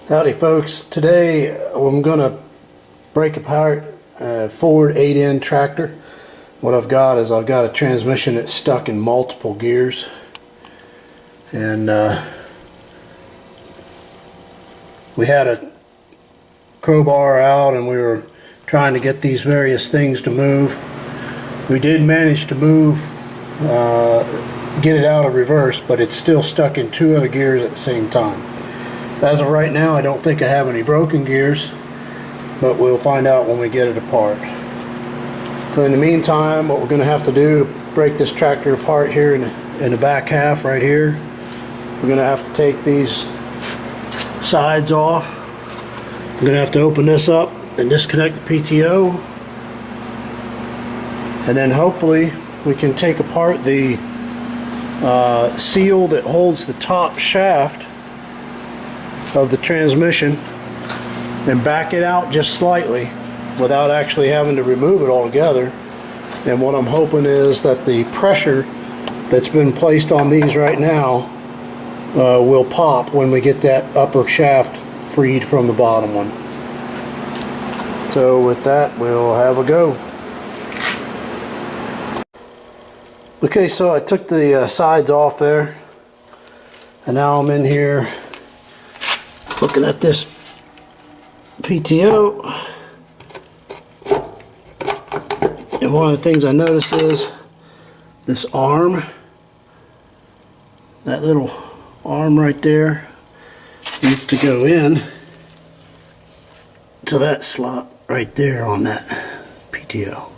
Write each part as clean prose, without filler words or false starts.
Howdy folks, today I'm going to break apart a Ford 8N tractor. What I've got is I've got a transmission that's stuck in multiple gears, and we had a crowbar out and we were trying to get these various things to move. We did manage to move, get it out of reverse, but it's still stuck in two other gears at the same time. As of right now, I don't think I have any broken gears, but we'll find out when we get it apart. So in the meantime, what we're going to have to do to break this tractor apart here in the back half right here, we're going to have to take these sides off. We're going to have to open this up and disconnect the PTO, and then hopefully we can take apart the seal that holds the top shaft of the transmission and back it out just slightly without actually having to remove it altogether. And what I'm hoping is that the pressure that's been placed on these right now will pop when we get that upper shaft freed from the bottom one. So with that, we'll have a go. Okay, so I took the sides off there, and now I'm in here looking at this PTO, and one of the things I noticed is this arm, that little arm right there needs to go in to that slot right there on that PTO.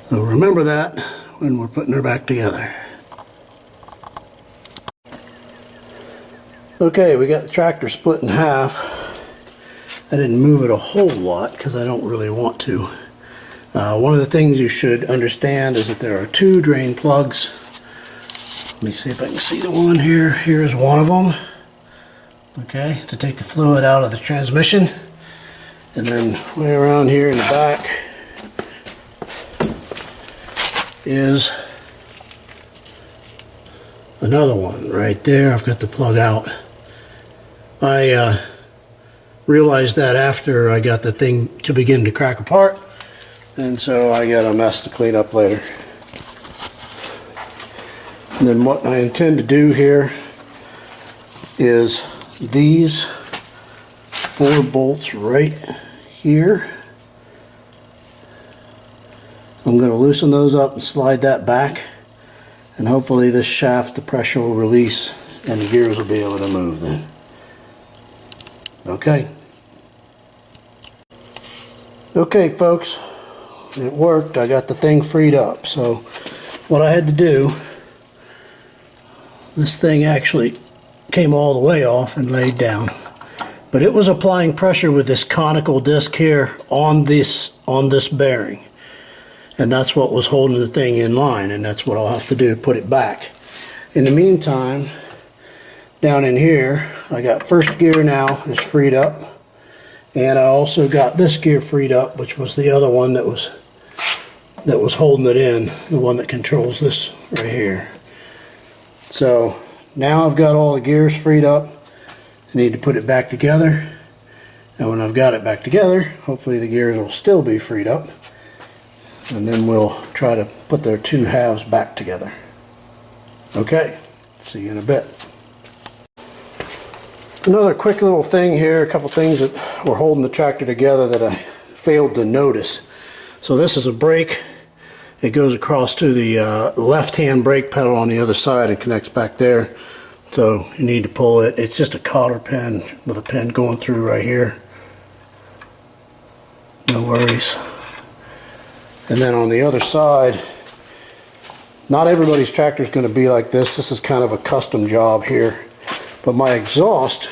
So remember that when we're putting her back together. Okay, we got the tractor split in half. I didn't move it a whole lot because I don't really want to. One of the things you should understand is that there are two drain plugs. Let me see if I can see the one here. Here's one of them. Okay, to take the fluid out of the transmission. And then way around here in the back is another one right there. I've got the plug out. I realized that after I got the thing to begin to crack apart, and so I got a mess to clean up later. And then what I intend to do here is these 4 bolts right here. I'm going to loosen those up and slide that back, and hopefully this shaft, the pressure will release and the gears will be able to move then. Okay. Okay folks, it worked. I got the thing freed up. So what I had to do, this thing actually came all the way off and laid down, but it was applying pressure with this conical disc here on this bearing, and that's what was holding the thing in line, and that's what I'll have to do to put it back. In the meantime, down in here, I got first gear now is freed up, and I also got this gear freed up, which was the other one that was holding it in, the one that controls this right here. So now I've got all the gears freed up. I need to put it back together, and when I've got it back together, hopefully the gears will still be freed up, and then we'll try to put their two halves back together. Okay, see you in a bit. Another quick little thing here, a couple things that were holding the tractor together that I failed to notice. So this is a brake. It goes across to the left-hand brake pedal on the other side and connects back there. So you need to pull it. It's just a cotter pin with a pin going through right here. No worries. And then on the other side, not everybody's tractor is going to be like this. This is kind of a custom job here. But my exhaust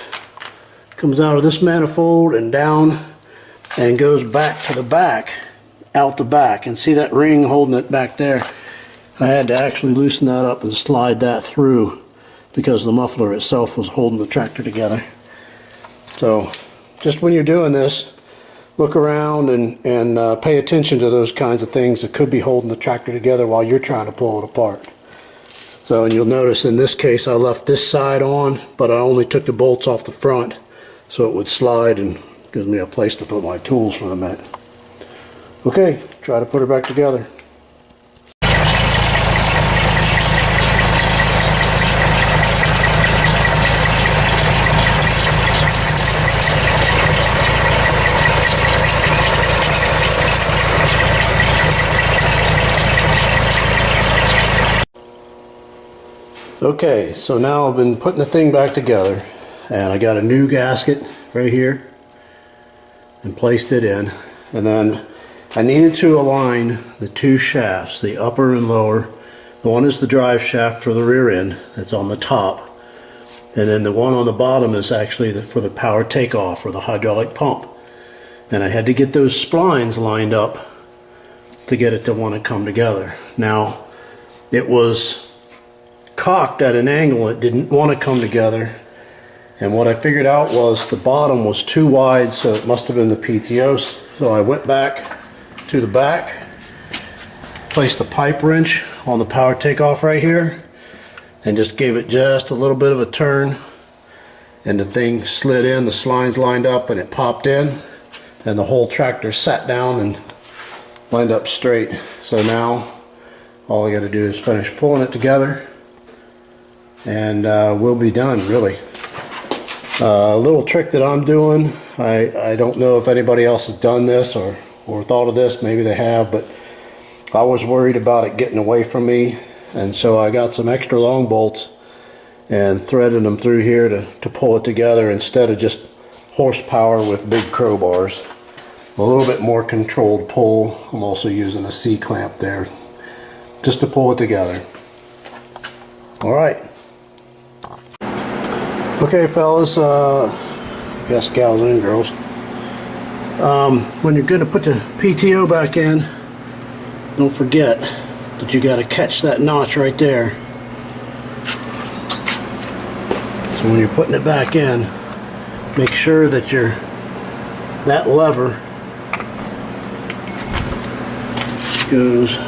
comes out of this manifold and down and goes back to the back, out the back. And see that ring holding it back there? I had to actually loosen that up and slide that through because the muffler itself was holding the tractor together. So just when you're doing this, look around and pay attention to those kinds of things that could be holding the tractor together while you're trying to pull it apart. So, and you'll notice in this case I left this side on, but I only took the bolts off the front. so it would slide and gives me a place to put my tools for the minute. Okay, try to put her back together. Okay, so now I've been putting the thing back together, and I got a new gasket right here and placed it in, and then I needed to align the two shafts, the upper and lower. The one is the drive shaft for the rear end, that's on the top, and then the one on the bottom is actually for the power takeoff or the hydraulic pump. And I had to get those splines lined up to get it to want to come together. Now, it was cocked at an angle, it didn't want to come together, and what I figured out was the bottom was too wide, so it must have been the PTOs. So I went back to the back, placed the pipe wrench on the power takeoff right here, and just gave it just a little bit of a turn, and the thing slid in, the splines lined up, and it popped in, and the whole tractor sat down and lined up straight. So now all I got to do is finish pulling it together, and we'll be done, really. A little trick that I'm doing, I don't know if anybody else has done this or thought of this, maybe they have, but I was worried about it getting away from me, and so I got some extra long bolts and threaded them through here to pull it together instead of just horsepower with big crowbars. A little bit more controlled pull. I'm also using a C-clamp there just to pull it together. Alright. Okay, fellas, I guess gals and girls, when you're going to put the PTO back in, don't forget that you got to catch that notch right there. So when you're putting it back in, make sure that that lever goes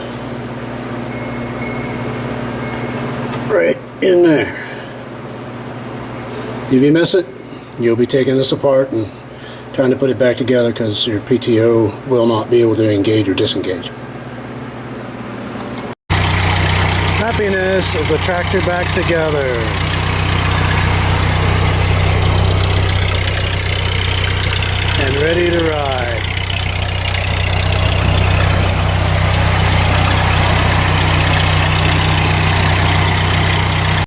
right in there. If you miss it, you'll be taking this apart and trying to put it back together because your PTO will not be able to engage or disengage. Happiness of the tractor back together. And ready to ride.